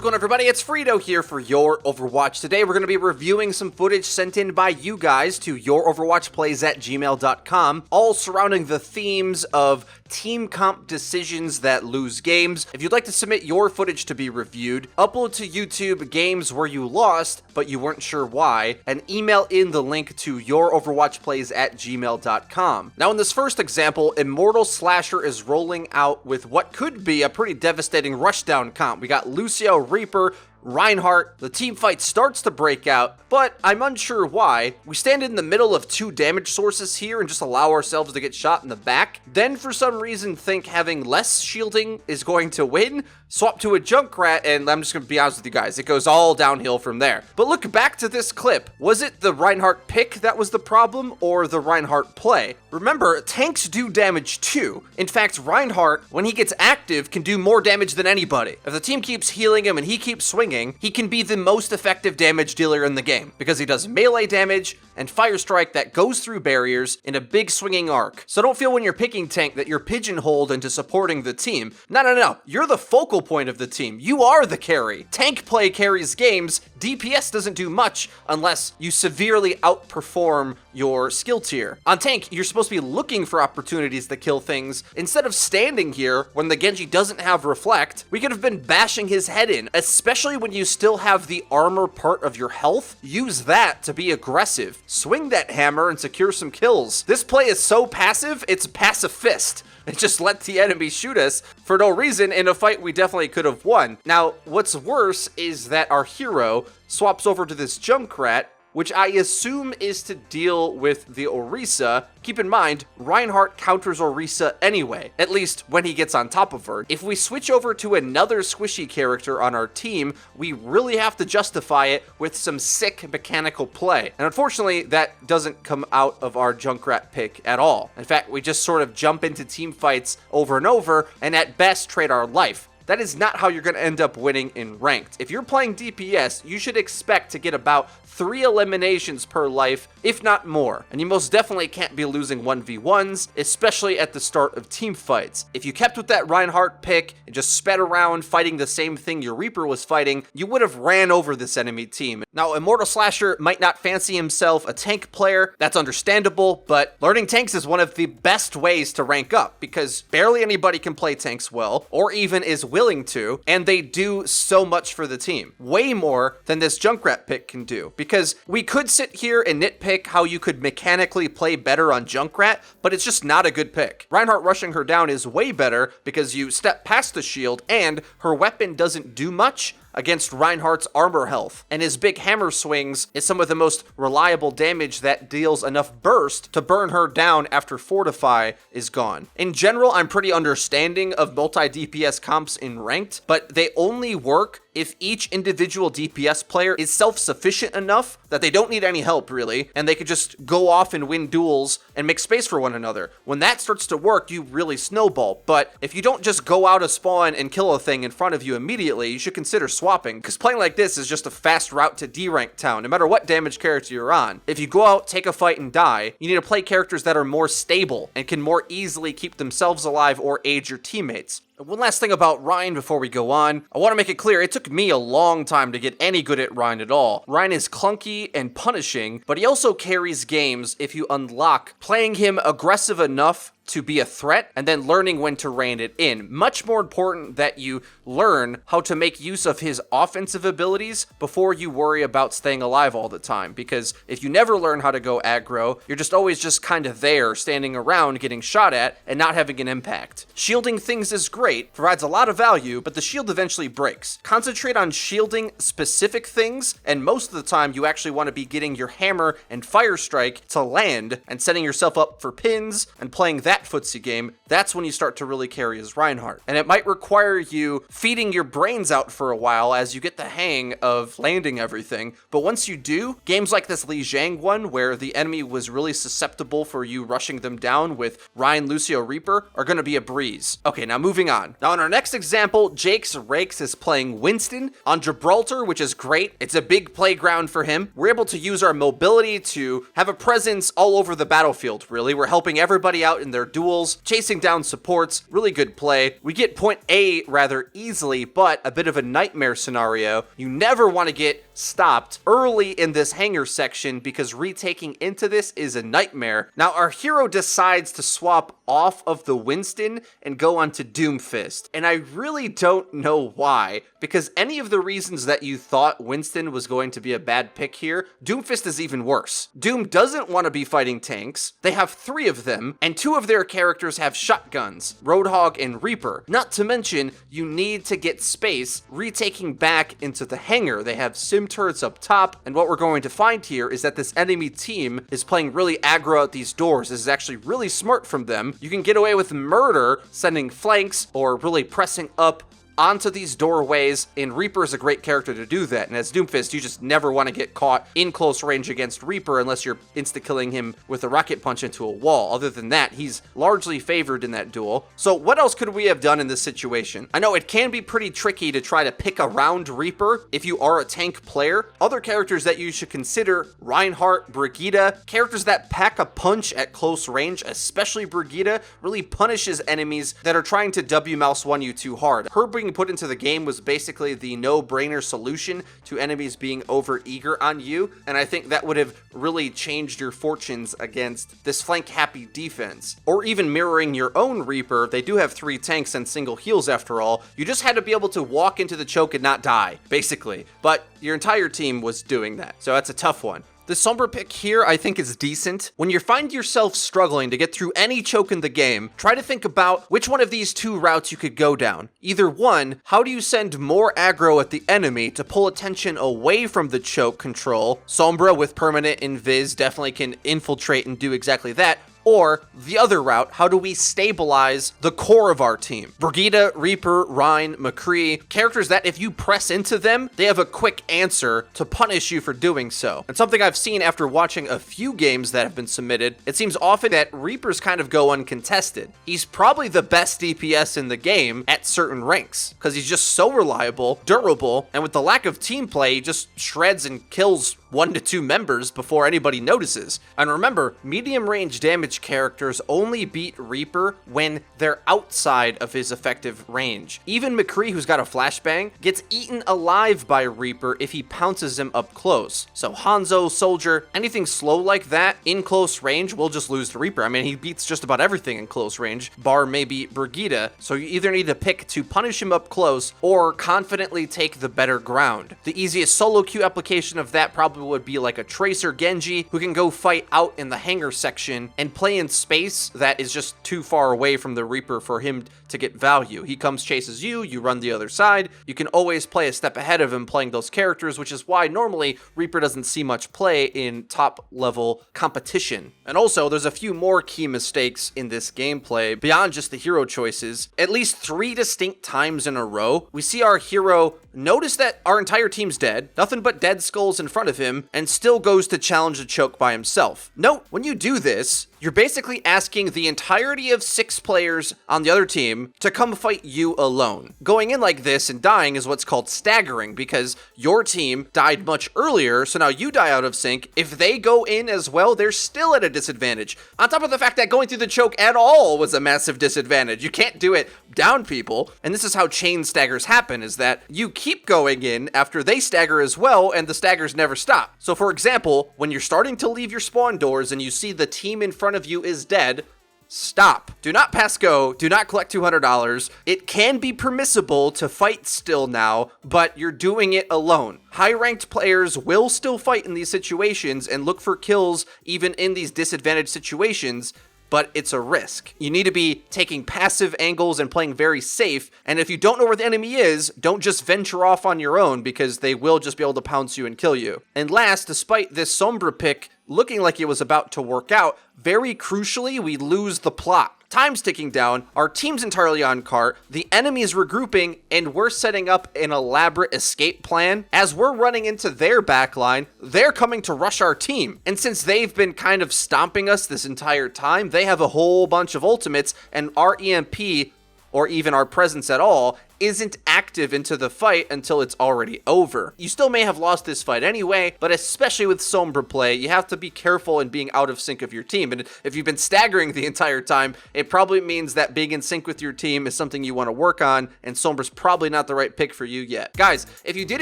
What's going on, everybody? It's FREEDO here for Your Overwatch. Today we're going to be reviewing some footage sent in by you guys to youroverwatchplays@gmail.com, all surrounding the themes of team comp decisions that lose games. If you'd like to submit your footage to be reviewed, upload to YouTube games where you lost but you weren't sure why, and email in the link to youroverwatchplays@gmail.com. Now in this first example, Immortal Slasher is rolling out with what could be a pretty devastating rushdown comp. We got Lucio, Reaper, Reinhardt. The team fight starts to break out, but I'm unsure why. We stand in the middle of two damage sources here and just allow ourselves to get shot in the back. Then for some reason think having less shielding is going to win. Swap to a Junkrat, and I'm just going to be honest with you guys, it goes all downhill from there. But look back to this clip. Was it the Reinhardt pick that was the problem, or the Reinhardt play? Remember, tanks do damage too. In fact, Reinhardt, when he gets active, can do more damage than anybody. If the team keeps healing him and he keeps swinging, he can be the most effective damage dealer in the game, because he does melee damage and fire strike that goes through barriers in a big swinging arc. So don't feel when you're picking tank that you're pigeonholed into supporting the team. No. You're the focal point of the team. You are the carry. Tank play carries games. DPS doesn't do much unless you severely outperform your skill tier. On tank, you're supposed to be looking for opportunities to kill things. Instead of standing here when the Genji doesn't have reflect, we could have been bashing his head in, especially when you still have the armor part of your health. Use that to be aggressive. Swing that hammer and secure some kills. This play is so passive, it's pacifist. It just let the enemy shoot us for no reason in a fight we definitely could have won. Now, what's worse is that our hero swaps over to this Junkrat, which I assume is to deal with the Orisa. Keep in mind, Reinhardt counters Orisa anyway, at least when he gets on top of her. If we switch over to another squishy character on our team, we really have to justify it with some sick mechanical play. And unfortunately, that doesn't come out of our Junkrat pick at all. In fact, we just sort of jump into team fights over and over, and at best trade our life. That is not how you're going to end up winning in ranked. If you're playing DPS, you should expect to get about 3 eliminations per life, if not more. And you most definitely can't be losing 1v1s, especially at the start of team fights. If you kept with that Reinhardt pick and just sped around fighting the same thing your Reaper was fighting, you would have ran over this enemy team. Now, Immortal Slasher might not fancy himself a tank player. That's understandable, but learning tanks is one of the best ways to rank up, because barely anybody can play tanks well, or even is willing to, and they do so much for the team. Way more than this Junkrat pick can do, because we could sit here and nitpick how you could mechanically play better on Junkrat, but it's just not a good pick. Reinhardt rushing her down is way better because you step past the shield and her weapon doesn't do much against Reinhardt's armor health, and his big hammer swings is some of the most reliable damage that deals enough burst to burn her down after Fortify is gone. In general, I'm pretty understanding of multi-DPS comps in ranked, but they only work if each individual DPS player is self-sufficient enough that they don't need any help, really, and they could just go off and win duels and make space for one another. When that starts to work, you really snowball. But if you don't just go out of spawn and kill a thing in front of you immediately, you should consider swapping, because playing like this is just a fast route to D-rank town, no matter what damage character you're on. If you go out, take a fight, and die, you need to play characters that are more stable and can more easily keep themselves alive or aid your teammates. One last thing about Rein before we go on. I want to make it clear, it took me a long time to get any good at Rein at all. Rein is clunky and punishing, but he also carries games if you unlock playing him aggressive enough to be a threat, and then learning when to rein it in. Much more important that you learn how to make use of his offensive abilities before you worry about staying alive all the time, because if you never learn how to go aggro, you're just always just kind of there, standing around, getting shot at, and not having an impact. Shielding things is great, provides a lot of value, but the shield eventually breaks. Concentrate on shielding specific things, and most of the time you actually want to be getting your hammer and fire strike to land, and setting yourself up for pins, and playing that footsie game. That's when you start to really carry as Reinhardt. And it might require you feeding your brains out for a while as you get the hang of landing everything. But once you do, games like this Li Zhang one, where the enemy was really susceptible for you rushing them down with Rein, Lucio, Reaper, are going to be a breeze. Okay, now moving on. Now in our next example, Jake's Rakes is playing Winston on Gibraltar, which is great. It's a big playground for him. We're able to use our mobility to have a presence all over the battlefield, really. We're helping everybody out in their their duels, chasing down supports, really good play. We get point A rather easily, but a bit of a nightmare scenario. You never want to get stopped early in this hangar section because retaking into this is a nightmare. Now our hero decides to swap off of the Winston and go on to Doomfist, and I really don't know why, because any of the reasons that you thought Winston was going to be a bad pick here, Doomfist is even worse. Doom doesn't want to be fighting tanks. They have 3 of them, and 2 of their characters have shotguns, Roadhog and Reaper. Not to mention, you need to get space retaking back into the hangar. They have sim turrets up top, and what we're going to find here is that this enemy team is playing really aggro at these doors. This is actually really smart from them. You can get away with murder, sending flanks, or really pressing up onto these doorways, and Reaper is a great character to do that. And as Doomfist, you just never want to get caught in close range against Reaper unless you're insta-killing him with a rocket punch into a wall. Other than that, he's largely favored in that duel. So what else could we have done in this situation? I know it can be pretty tricky to try to pick around Reaper if you are a tank player. Other characters that you should consider: Reinhardt, Brigitte, characters that pack a punch at close range, especially Brigitte, really punishes enemies that are trying to W-mouse 1 you too hard. Her being put into the game was basically the no-brainer solution to enemies being over-eager on you, and I think that would have really changed your fortunes against this flank-happy defense. Or even mirroring your own Reaper, they do have 3 tanks and single heals after all. You just had to be able to walk into the choke and not die, basically. But your entire team was doing that, so that's a tough one. The Sombra pick here I think is decent. When you find yourself struggling to get through any choke in the game, try to think about which one of these 2 routes you could go down. Either one, how do you send more aggro at the enemy to pull attention away from the choke control? Sombra with permanent invis definitely can infiltrate and do exactly that. Or the other route, how do we stabilize the core of our team? Brigitte, Reaper, Rein, McCree, characters that if you press into them, they have a quick answer to punish you for doing so. And something I've seen after watching a few games that have been submitted, it seems often that Reapers kind of go uncontested. He's probably the best DPS in the game at certain ranks, because he's just so reliable, durable, and with the lack of team play, he just shreds and kills 1 to 2 members before anybody notices. And remember, medium range damage characters only beat Reaper when they're outside of his effective range. Even McCree, who's got a flashbang, gets eaten alive by Reaper if he pounces him up close. So Hanzo, Soldier, anything slow like that in close range will just lose to Reaper. I mean, he beats just about everything in close range, bar maybe Brigitte. So you either need to pick to punish him up close or confidently take the better ground. The easiest solo queue application of that probably would be like a Tracer Genji who can go fight out in the hangar section and play in space that is just too far away from the Reaper for him to get value. He comes, chases you, you run the other side. You can always play a step ahead of him playing those characters, which is why normally Reaper doesn't see much play in top level competition. And also, there's a few more key mistakes in this gameplay beyond just the hero choices. At least 3 distinct times in a row, we see our hero notice that our entire team's dead, nothing but dead skulls in front of him, and still goes to challenge the choke by himself. Note, when you do this, you're basically asking the entirety of 6 players on the other team to come fight you alone. Going in like this and dying is what's called staggering, because your team died much earlier, so now you die out of sync. If they go in as well, they're still at a disadvantage. On top of the fact that going through the choke at all was a massive disadvantage. You can't do it down people, and this is how chain staggers happen, is that you keep going in after they stagger as well, and the staggers never stop. So for example, when you're starting to leave your spawn doors and you see the team in front of you is dead, stop. Do not pass go. Do not collect $200. It can be permissible to fight still now, but you're doing it alone. High-ranked players will still fight in these situations and look for kills even in these disadvantaged situations, but it's a risk. You need to be taking passive angles and playing very safe, and if you don't know where the enemy is, don't just venture off on your own because they will just be able to pounce you and kill you. And last, despite this Sombra pick looking like it was about to work out, very crucially, we lose the plot. Time's ticking down, our team's entirely on cart, the enemy is regrouping, and we're setting up an elaborate escape plan. As we're running into their backline, they're coming to rush our team. And since they've been kind of stomping us this entire time, they have a whole bunch of ultimates, and our EMP, or even our presence at all, isn't active into the fight until it's already over. You still may have lost this fight anyway, but especially with Sombra play, you have to be careful in being out of sync of your team. And if you've been staggering the entire time, it probably means that being in sync with your team is something you want to work on, and Sombra's probably not the right pick for you yet. Guys, if you did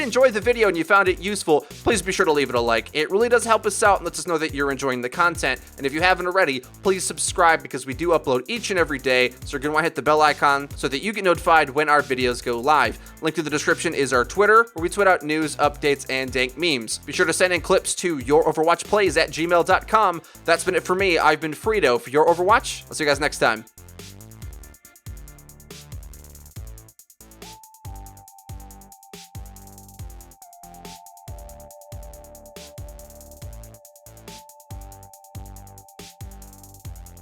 enjoy the video and you found it useful, please be sure to leave it a like. It really does help us out and lets us know that you're enjoying the content. And if you haven't already, please subscribe because we do upload each and every day. So you're going to want to hit the bell icon so that you get notified when our videos go live. Link to the description is our Twitter, where we tweet out news, updates, and dank memes. Be sure to send in clips to youroverwatchplays@gmail.com. That's been it for me. I've been FREEDO for Your Overwatch. I'll see you guys next time.